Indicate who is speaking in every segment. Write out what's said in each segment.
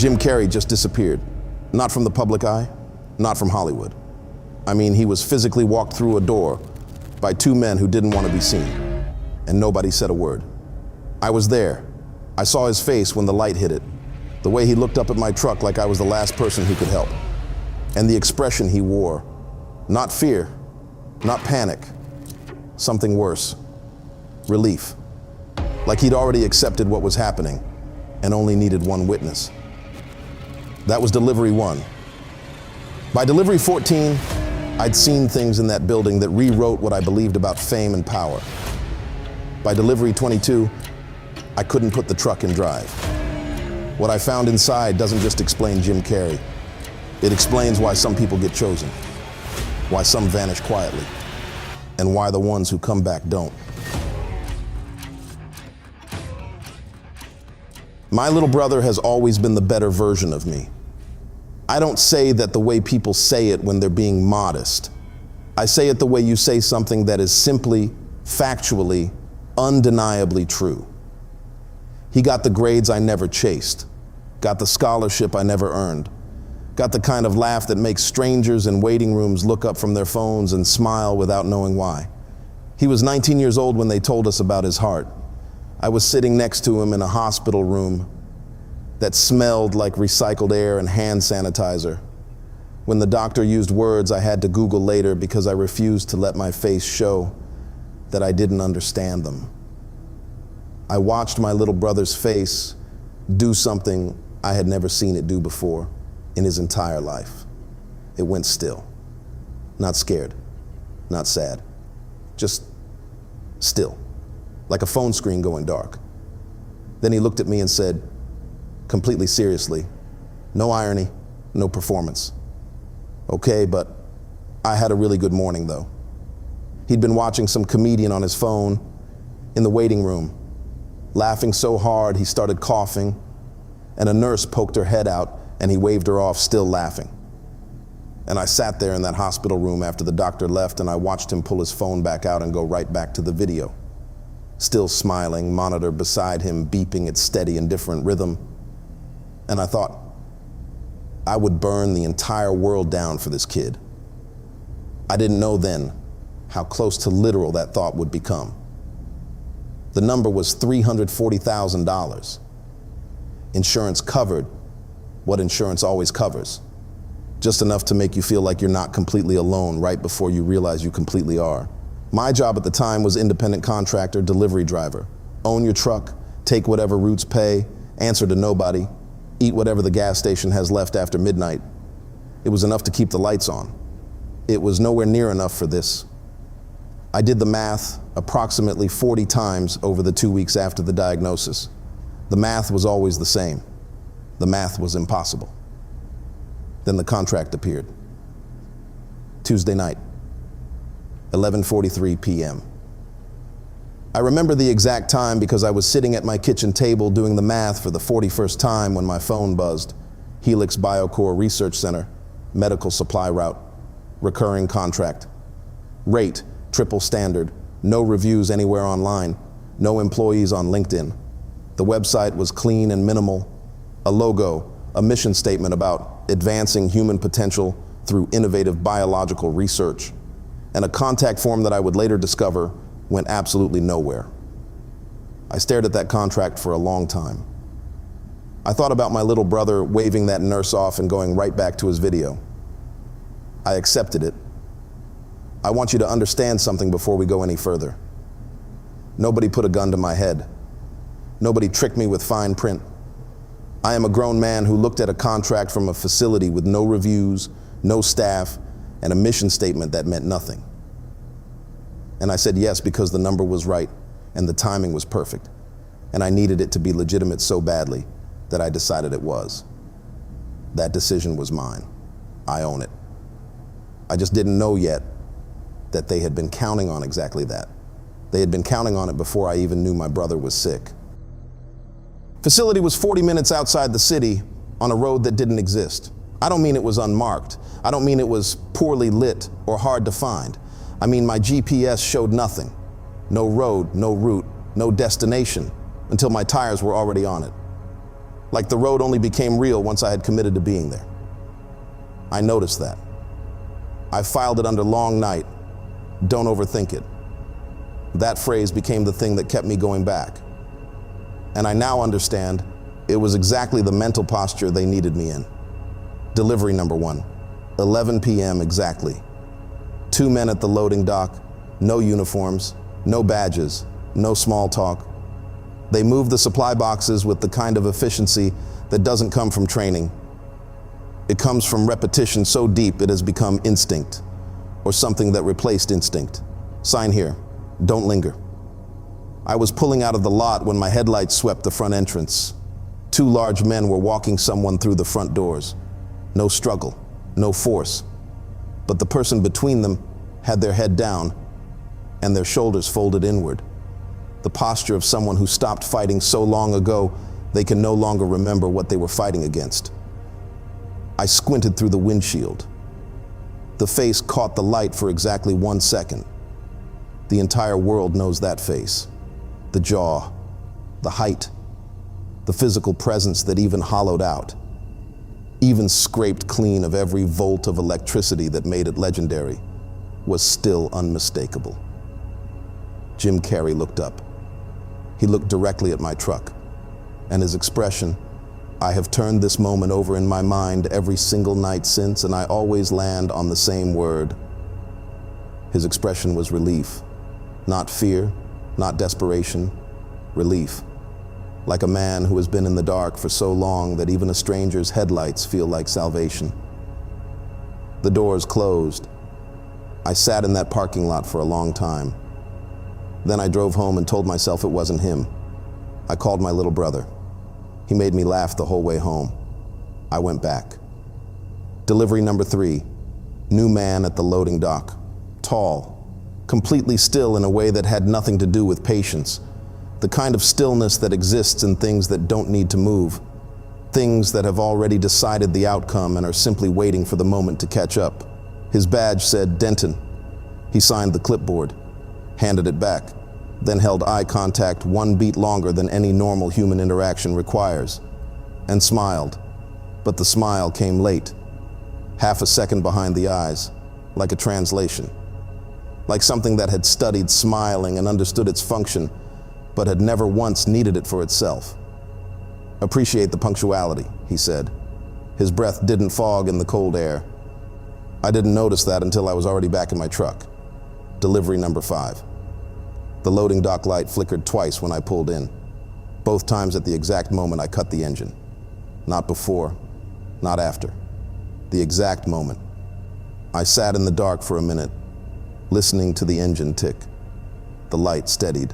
Speaker 1: Jim Carrey just disappeared. Not from the public eye, not from Hollywood. I mean, he was physically walked through a door by two men who didn't want to be seen, and nobody said a word. I was there. I saw his face when the light hit it, the way he looked up at my truck like I was the last person he could help, and the expression he wore. Not fear, not panic, something worse. Relief. Like he'd already accepted what was happening and only needed one witness. That was delivery 1. By delivery 14, I'd seen things in that building that rewrote what I believed about fame and power. By delivery 22, I couldn't put the truck in drive. What I found inside doesn't just explain Jim Carrey. It explains why some people get chosen, why some vanish quietly, and why the ones who come back don't. My little brother has always been the better version of me. I don't say that the way people say it when they're being modest. I say it the way you say something that is simply, factually, undeniably true. He got the grades I never chased, got the scholarship I never earned, got the kind of laugh that makes strangers in waiting rooms look up from their phones and smile without knowing why. He was 19 years old when they told us about his heart. I was sitting next to him in a hospital room that smelled like recycled air and hand sanitizer. When the doctor used words I had to Google later because I refused to let my face show that I didn't understand them. I watched my little brother's face do something I had never seen it do before in his entire life. It went still. Not scared, not sad, just still, like a phone screen going dark. Then he looked at me and said, completely seriously, no irony, no performance. Okay, but I had a really good morning though. He'd been watching some comedian on his phone in the waiting room, laughing so hard he started coughing, and a nurse poked her head out and he waved her off, still laughing. And I sat there in that hospital room after the doctor left and I watched him pull his phone back out and go right back to the video. Still smiling, monitor beside him beeping its steady and different rhythm. And I thought, I would burn the entire world down for this kid. I didn't know then how close to literal that thought would become. The number was $340,000. Insurance covered what insurance always covers. Just enough to make you feel like you're not completely alone right before you realize you completely are. My job at the time was independent contractor, delivery driver. Own your truck, take whatever routes pay, answer to nobody, eat whatever the gas station has left after midnight. It was enough to keep the lights on. It was nowhere near enough for this. I did the math approximately 40 times over the 2 weeks after the diagnosis. The math was always the same. The math was impossible. Then the contract appeared. Tuesday night, 11:43 p.m. I remember the exact time because I was sitting at my kitchen table doing the math for the 41st time when my phone buzzed. Helix Biocore Research Center, medical supply route, recurring contract. Rate, triple standard, no reviews anywhere online, no employees on LinkedIn. The website was clean and minimal. A logo, a mission statement about advancing human potential through innovative biological research, and a contact form that I would later discover went absolutely nowhere. I stared at that contract for a long time. I thought about my little brother waving that nurse off and going right back to his video. I accepted it. I want you to understand something before we go any further. Nobody put a gun to my head. Nobody tricked me with fine print. I am a grown man who looked at a contract from a facility with no reviews, no staff, and a mission statement that meant nothing. And I said yes because the number was right and the timing was perfect, and I needed it to be legitimate so badly that I decided it was. That decision was mine. I own it. I just didn't know yet that they had been counting on exactly that. They had been counting on it before I even knew my brother was sick. Facility was 40 minutes outside the city on a road that didn't exist. I don't mean it was unmarked. I don't mean it was poorly lit or hard to find. I mean my GPS showed nothing. No road, no route, no destination until my tires were already on it. Like the road only became real once I had committed to being there. I noticed that. I filed it under long night. Don't overthink it. That phrase became the thing that kept me going back. And I now understand it was exactly the mental posture they needed me in. Delivery number 1, 11 p.m. exactly. 2 men at the loading dock, no uniforms, no badges, no small talk. They move the supply boxes with the kind of efficiency that doesn't come from training. It comes from repetition so deep it has become instinct, or something that replaced instinct. Sign here, don't linger. I was pulling out of the lot when my headlights swept the front entrance. 2 large men were walking someone through the front doors. No struggle, no force. But the person between them had their head down and their shoulders folded inward. The posture of someone who stopped fighting so long ago they can no longer remember what they were fighting against. I squinted through the windshield. The face caught the light for exactly 1 second. The entire world knows that face. The jaw, the height, the physical presence that even hollowed out, even scraped clean of every volt of electricity that made it legendary, was still unmistakable. Jim Carrey looked up. He looked directly at my truck, and his expression, I have turned this moment over in my mind every single night since, and I always land on the same word. His expression was relief, not fear, not desperation, relief. Like a man who has been in the dark for so long that even a stranger's headlights feel like salvation. The doors closed. I sat in that parking lot for a long time. Then I drove home and told myself it wasn't him. I called my little brother. He made me laugh the whole way home. I went back. Delivery number 3, new man at the loading dock. Tall, completely still in a way that had nothing to do with patience. The kind of stillness that exists in things that don't need to move. Things that have already decided the outcome and are simply waiting for the moment to catch up. His badge said Denton. He signed the clipboard, handed it back, then held eye contact 1 beat longer than any normal human interaction requires, and smiled. But the smile came late, half a second behind the eyes, like a translation. Like something that had studied smiling and understood its function, but had never once needed it for itself. Appreciate the punctuality, he said. His breath didn't fog in the cold air. I didn't notice that until I was already back in my truck. Delivery number 5. The loading dock light flickered twice when I pulled in, both times at the exact moment I cut the engine. Not before, not after. The exact moment. I sat in the dark for a minute, listening to the engine tick. The light steadied.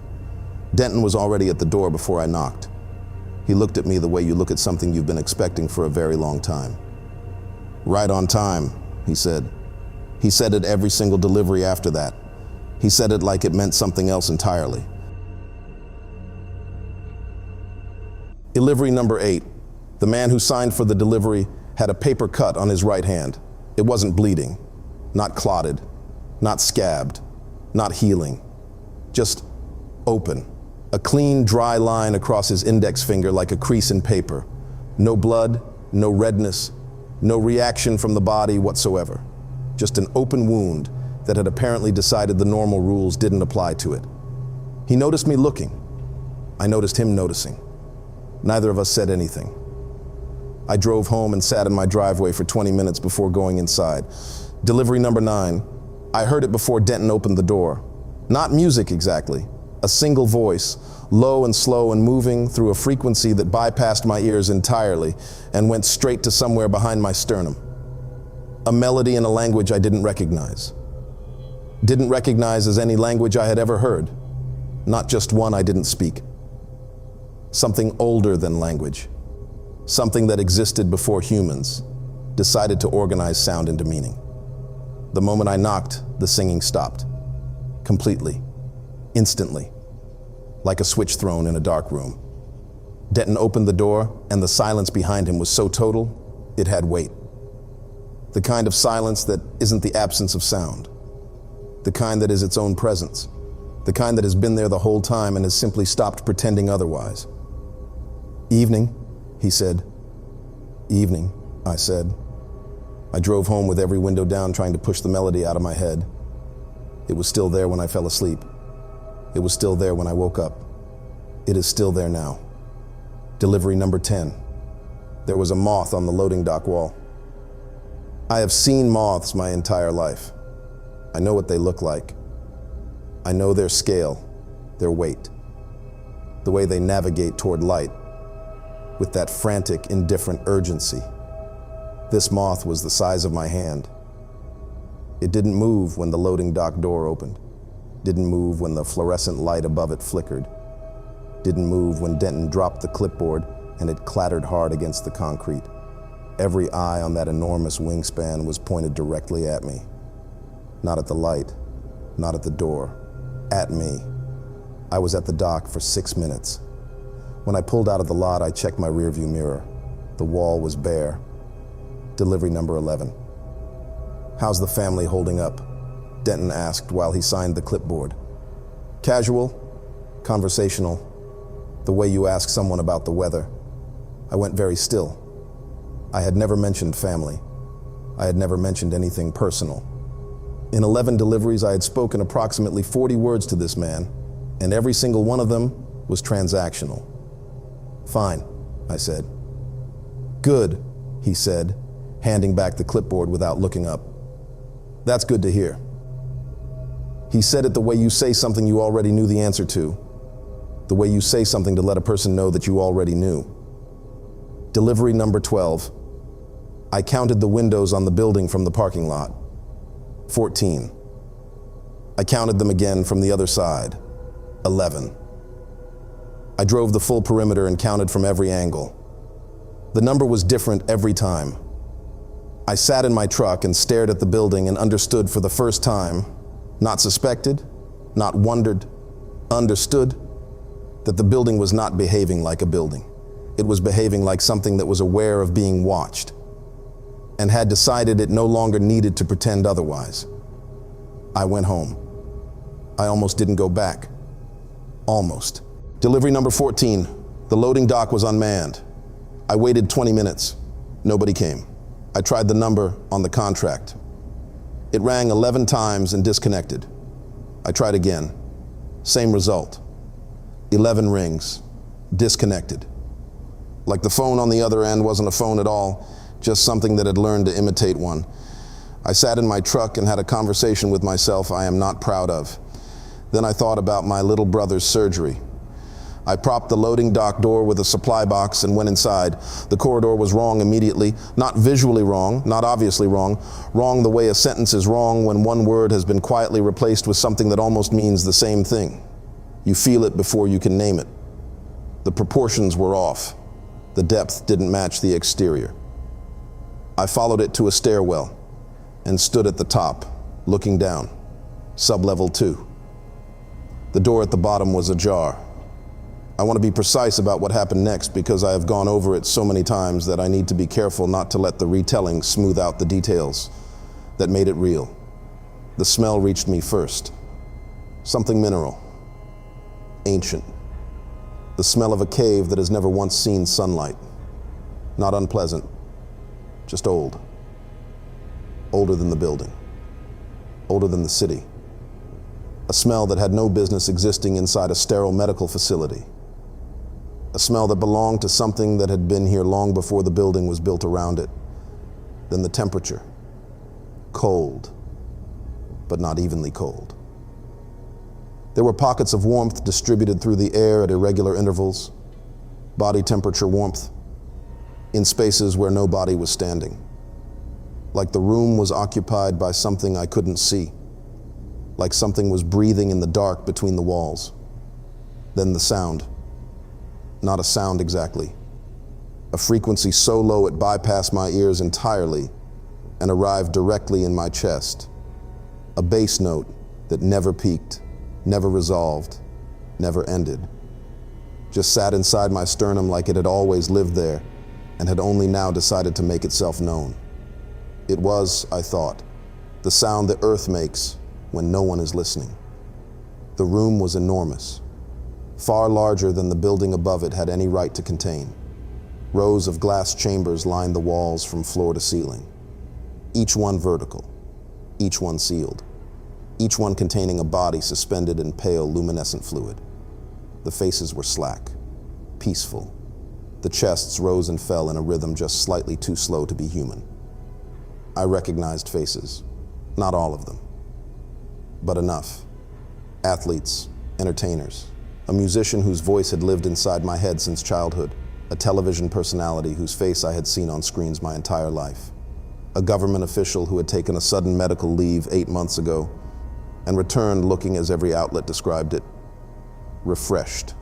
Speaker 1: Denton was already at the door before I knocked. He looked at me the way you look at something you've been expecting for a very long time. Right on time, he said. He said it every single delivery after that. He said it like it meant something else entirely. Delivery number 8. The man who signed for the delivery had a paper cut on his right hand. It wasn't bleeding, not clotted, not scabbed, not healing, just open. A clean, dry line across his index finger like a crease in paper. No blood, no redness, no reaction from the body whatsoever. Just an open wound that had apparently decided the normal rules didn't apply to it. He noticed me looking. I noticed him noticing. Neither of us said anything. I drove home and sat in my driveway for 20 minutes before going inside. Delivery number 9. I heard it before Denton opened the door. Not music exactly. A single voice, low and slow and moving through a frequency that bypassed my ears entirely and went straight to somewhere behind my sternum. A melody in a language I didn't recognize. Didn't recognize as any language I had ever heard. Not just one I didn't speak. Something older than language. Something that existed before humans decided to organize sound into meaning. The moment I knocked, the singing stopped. Completely. Instantly. Like a switch thrown in a dark room. Denton opened the door, and the silence behind him was so total, it had weight. The kind of silence that isn't the absence of sound. The kind that is its own presence. The kind that has been there the whole time and has simply stopped pretending otherwise. Evening, He said, "Evening," I said. I drove home with every window down, trying to push the melody out of my head. It was still there when I fell asleep. It was still there when I woke up. It is still there now. Delivery number 10. There was a moth on the loading dock wall. I have seen moths my entire life. I know what they look like. I know their scale, their weight, the way they navigate toward light, with that frantic, indifferent urgency. This moth was the size of my hand. It didn't move when the loading dock door opened. Didn't move when the fluorescent light above it flickered. Didn't move when Denton dropped the clipboard and it clattered hard against the concrete. Every eye on that enormous wingspan was pointed directly at me. Not at the light, not at the door, at me. I was at the dock for 6 minutes. When I pulled out of the lot, I checked my rearview mirror. The wall was bare. Delivery number 11. "How's the family holding up?" Denton asked while he signed the clipboard. "Casual, conversational, the way you ask someone about the weather." I went very still. I had never mentioned family. I had never mentioned anything personal. In 11 deliveries, I had spoken approximately 40 words to this man, and every single one of them was transactional. "Fine," I said. "Good," he said, handing back the clipboard without looking up. "That's good to hear." He said it the way you say something you already knew the answer to, the way you say something to let a person know that you already knew. Delivery number 12. I counted the windows on the building from the parking lot. 14. I counted them again from the other side. 11. I drove the full perimeter and counted from every angle. The number was different every time. I sat in my truck and stared at the building and understood for the first time, not suspected, not wondered, understood, that the building was not behaving like a building. It was behaving like something that was aware of being watched and had decided it no longer needed to pretend otherwise. I went home. I almost didn't go back. Almost. Delivery number 14. The loading dock was unmanned. I waited 20 minutes. Nobody came. I tried the number on the contract. It rang 11 times and disconnected. I tried again. Same result. 11 rings. Disconnected. Like the phone on the other end wasn't a phone at all, just something that had learned to imitate one. I sat in my truck and had a conversation with myself I am not proud of. Then I thought about my little brother's surgery. I propped the loading dock door with a supply box and went inside. The corridor was wrong immediately, not visually wrong, not obviously wrong, wrong the way a sentence is wrong when one word has been quietly replaced with something that almost means the same thing. You feel it before you can name it. The proportions were off. The depth didn't match the exterior. I followed it to a stairwell and stood at the top, looking down, sublevel 2. The door at the bottom was ajar. I want to be precise about what happened next because I have gone over it so many times that I need to be careful not to let the retelling smooth out the details that made it real. The smell reached me first. Something mineral. Ancient. The smell of a cave that has never once seen sunlight. Not unpleasant, just old. Older than the building. Older than the city. A smell that had no business existing inside a sterile medical facility. A smell that belonged to something that had been here long before the building was built around it. Then the temperature. Cold, but not evenly cold. There were pockets of warmth distributed through the air at irregular intervals, body temperature warmth, in spaces where no body was standing. Like the room was occupied by something I couldn't see. Like something was breathing in the dark between the walls. Then the sound. Not a sound exactly. A frequency so low it bypassed my ears entirely and arrived directly in my chest. A bass note that never peaked, never resolved, never ended. Just sat inside my sternum like it had always lived there and had only now decided to make itself known. It was, I thought, the sound the earth makes when no one is listening. The room was enormous, far larger than the building above it had any right to contain. Rows of glass chambers lined the walls from floor to ceiling, each one vertical, each one sealed, each one containing a body suspended in pale luminescent fluid. The faces were slack, peaceful. The chests rose and fell in a rhythm just slightly too slow to be human. I recognized faces, not all of them, but enough. Athletes, entertainers, a musician whose voice had lived inside my head since childhood, a television personality whose face I had seen on screens my entire life, a government official who had taken a sudden medical leave 8 months ago and returned looking as every outlet described it, refreshed.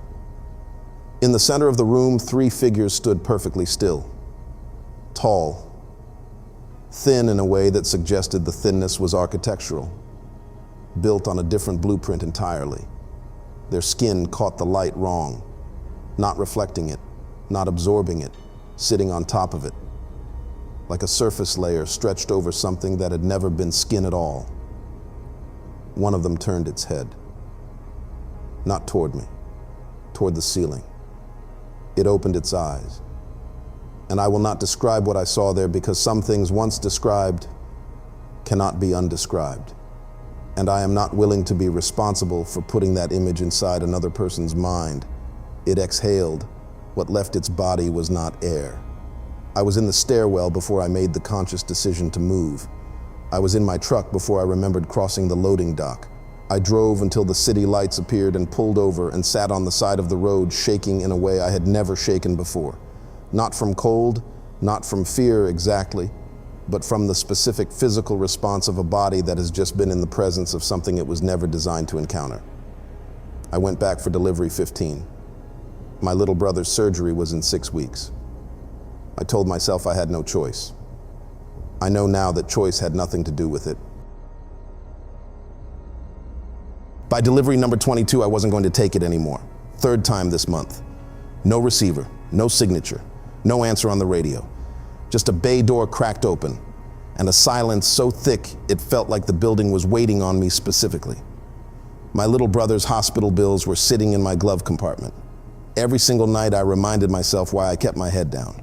Speaker 1: In the center of the room, 3 figures stood perfectly still, tall, thin in a way that suggested the thinness was architectural, built on a different blueprint entirely. Their skin caught the light wrong, not reflecting it, not absorbing it, sitting on top of it, like a surface layer stretched over something that had never been skin at all. One of them turned its head, not toward me, toward the ceiling. It opened its eyes. And I will not describe what I saw there because some things once described cannot be undescribed. And I am not willing to be responsible for putting that image inside another person's mind. It exhaled. What left its body was not air. I was in the stairwell before I made the conscious decision to move. I was in my truck before I remembered crossing the loading dock. I drove until the city lights appeared and pulled over and sat on the side of the road, shaking in a way I had never shaken before. Not from cold, not from fear exactly, but from the specific physical response of a body that has just been in the presence of something it was never designed to encounter. I went back for delivery 15. My little brother's surgery was in 6 weeks. I told myself I had no choice. I know now that choice had nothing to do with it. By delivery number 22, I wasn't going to take it anymore. 3rd time this month. No receiver, no signature, no answer on the radio. Just a bay door cracked open, and a silence so thick it felt like the building was waiting on me specifically. My little brother's hospital bills were sitting in my glove compartment. Every single night I reminded myself why I kept my head down,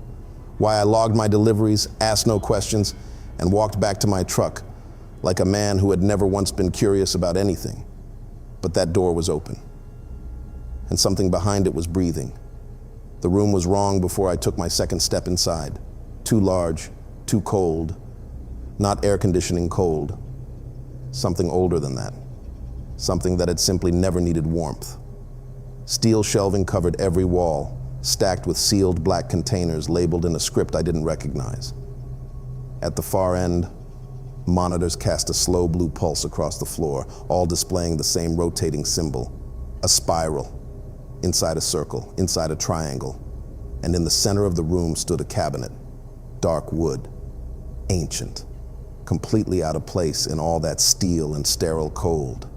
Speaker 1: why I logged my deliveries, asked no questions, and walked back to my truck like a man who had never once been curious about anything. But that door was open, and something behind it was breathing. The room was wrong before I took my second step inside. Too large, too cold, not air conditioning cold. Something older than that. Something that had simply never needed warmth. Steel shelving covered every wall, stacked with sealed black containers labeled in a script I didn't recognize. At the far end, monitors cast a slow blue pulse across the floor, all displaying the same rotating symbol, a spiral, inside a circle, inside a triangle, and in the center of the room stood a cabinet. Dark wood, ancient, completely out of place in all that steel and sterile cold.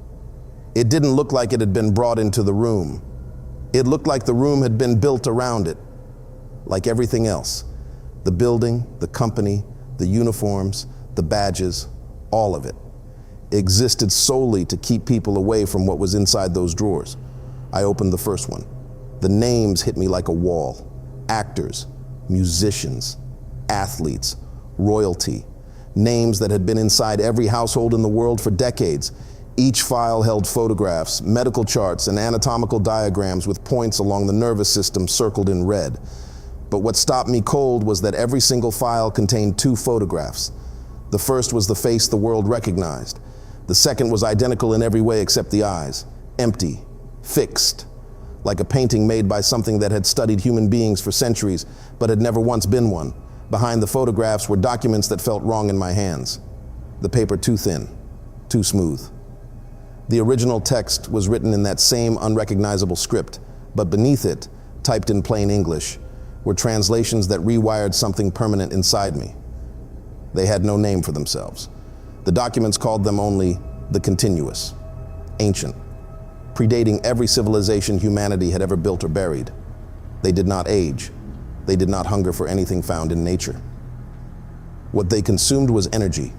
Speaker 1: It didn't look like it had been brought into the room. It looked like the room had been built around it, like everything else. The building, the company, the uniforms, the badges, all of it existed solely to keep people away from what was inside those drawers. I opened the first one. The names hit me like a wall. Actors, musicians, athletes, royalty, names that had been inside every household in the world for decades. Each file held photographs, medical charts, and anatomical diagrams with points along the nervous system circled in red. But what stopped me cold was that every single file contained 2 photographs. The first was the face the world recognized. The second was identical in every way except the eyes, empty, fixed, like a painting made by something that had studied human beings for centuries, but had never once been one. Behind the photographs were documents that felt wrong in my hands. The paper too thin, too smooth. The original text was written in that same unrecognizable script, but beneath it, typed in plain English, were translations that rewired something permanent inside me. They had no name for themselves. The documents called them only the continuous, ancient, predating every civilization humanity had ever built or buried. They did not age. They did not hunger for anything found in nature. What they consumed was energy,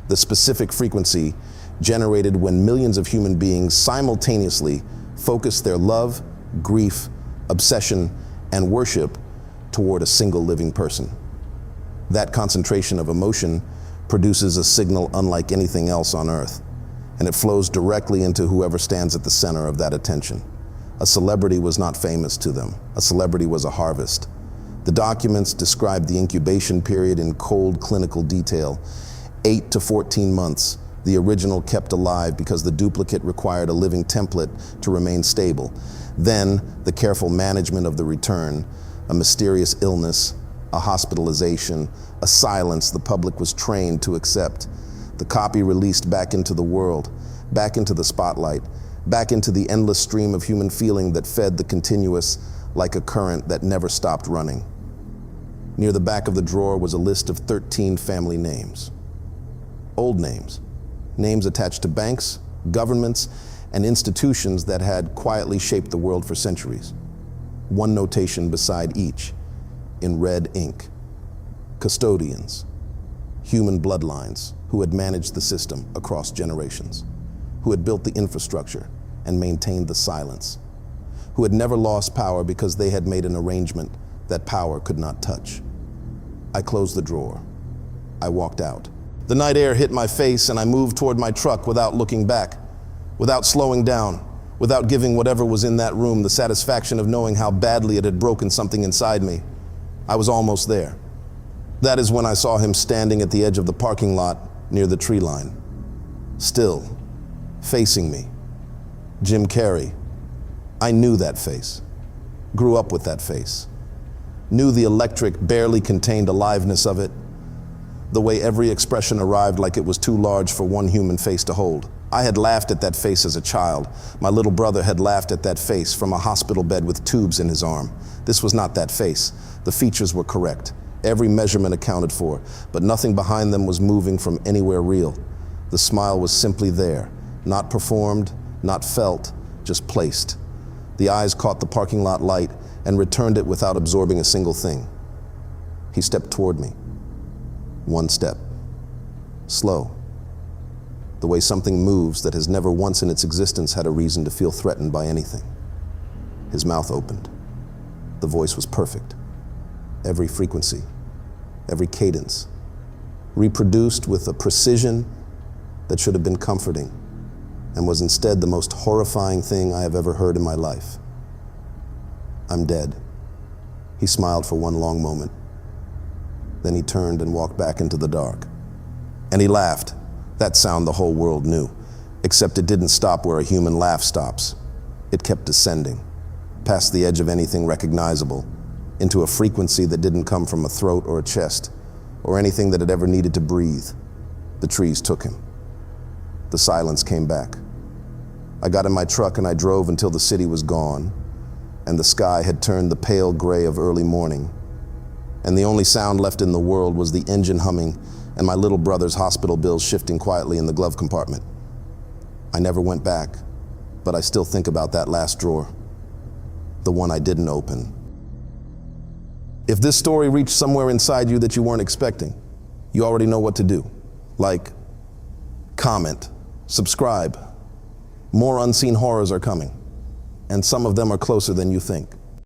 Speaker 1: the specific frequency generated when millions of human beings simultaneously focused their love, grief, obsession, and worship toward a single living person. That concentration of emotion produces a signal unlike anything else on Earth, and it flows directly into whoever stands at the center of that attention. A celebrity was not famous to them. A celebrity was a harvest. The documents described the incubation period in cold clinical detail. 8 to 14 months, the original kept alive because the duplicate required a living template to remain stable. Then, the careful management of the return, a mysterious illness, a hospitalization, a silence the public was trained to accept. The copy released back into the world, back into the spotlight, back into the endless stream of human feeling that fed the continuous like a current that never stopped running. Near the back of the drawer was a list of 13 family names. Old names. Names attached to banks, governments, and institutions that had quietly shaped the world for centuries. One notation beside each, in red ink. Custodians. Human bloodlines who had managed the system across generations, who had built the infrastructure and maintained the silence, who had never lost power because they had made an arrangement that power could not touch. I closed the drawer. I walked out. The night air hit my face and I moved toward my truck without looking back, without slowing down, without giving whatever was in that room the satisfaction of knowing how badly it had broken something inside me. I was almost there. That is when I saw him standing at the edge of the parking lot near the tree line. Still, facing me. Jim Carrey. I knew that face. Grew up with that face. Knew the electric, barely contained aliveness of it. The way every expression arrived like it was too large for one human face to hold. I had laughed at that face as a child. My little brother had laughed at that face from a hospital bed with tubes in his arm. This was not that face. The features were correct. Every measurement accounted for, but nothing behind them was moving from anywhere real. The smile was simply there, not performed, not felt, just placed. The eyes caught the parking lot light and returned it without absorbing a single thing. He stepped toward me. One step. Slow. The way something moves that has never once in its existence had a reason to feel threatened by anything. His mouth opened. The voice was perfect. Every frequency, every cadence, reproduced with a precision that should have been comforting and was instead the most horrifying thing I have ever heard in my life. I'm dead. He smiled for one long moment. Then he turned and walked back into the dark. And he laughed. That sound the whole world knew, except it didn't stop where a human laugh stops. It kept descending, past the edge of anything recognizable, into a frequency that didn't come from a throat or a chest, or anything that had ever needed to breathe. The trees took him. The silence came back. I got in my truck and I drove until the city was gone, and the sky had turned the pale gray of early morning. And the only sound left in the world was the engine humming and my little brother's hospital bills shifting quietly in the glove compartment. I never went back, but I still think about that last drawer, the one I didn't open. If this story reached somewhere inside you that you weren't expecting, you already know what to do. Like, comment, subscribe. More unseen horrors are coming, and some of them are closer than you think.